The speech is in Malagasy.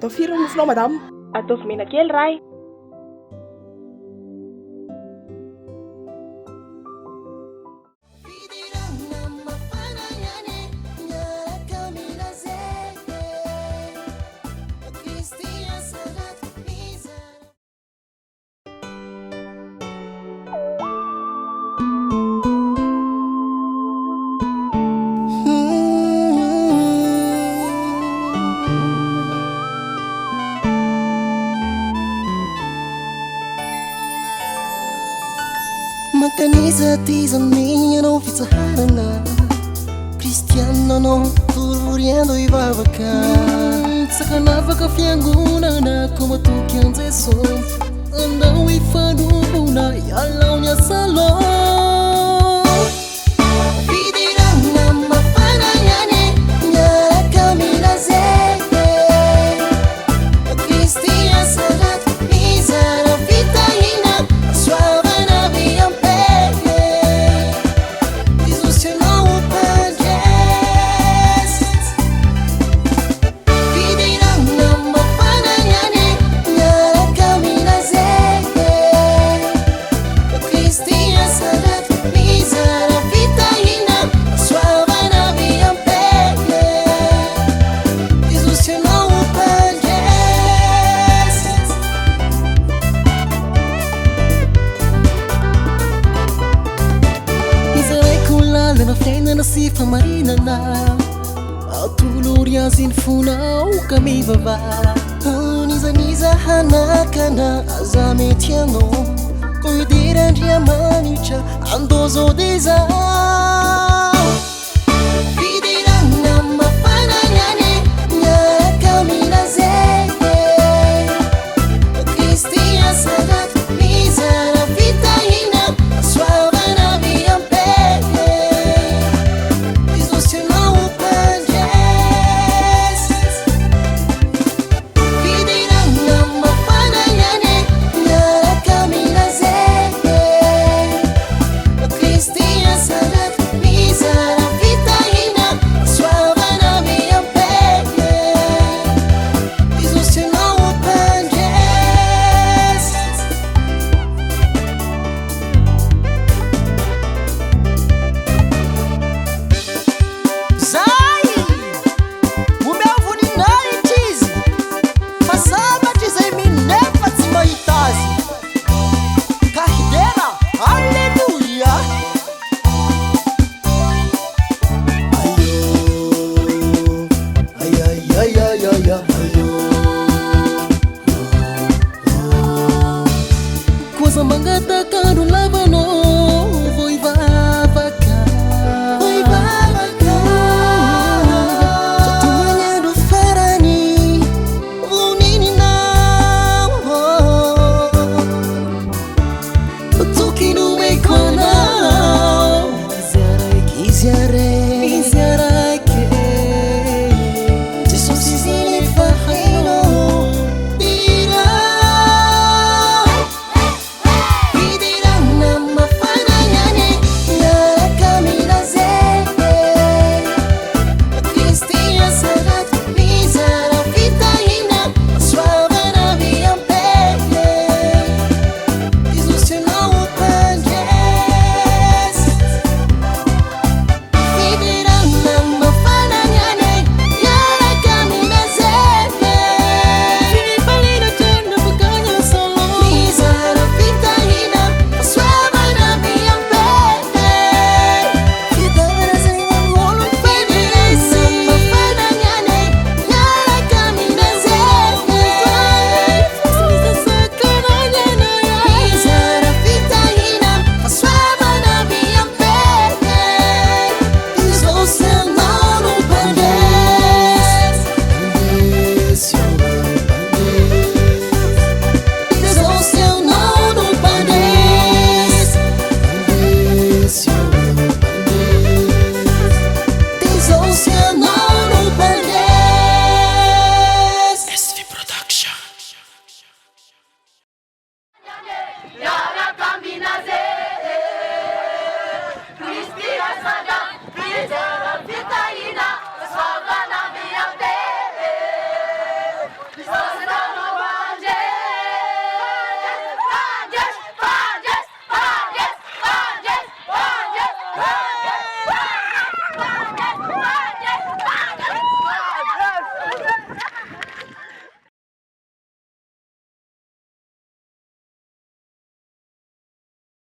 atao firy ny mofonao madame? Ataovy mena kely ray. Makanisa tizaminy anao fitsaharana Kristiana anao tororyando ivavaka Tsakanavaka fiangonana ko matoky an Jesosy Andao ifanovona ialao ny asalo Fidirana mafana iany miaraka milazeke Kristia sadat mizara fitahina Soavana viampeke Jesus não o pages Fidirana mafana iany miaraka milazeke Kristia sadat mizara fitahina Soavana viampeke Jesus não o pages Mizaray kulala na fiainana sy famarinana Atolory azy ny fonao kami vava Nizaniza hanakana aza mety anao Ko idirandria manitra andozodeza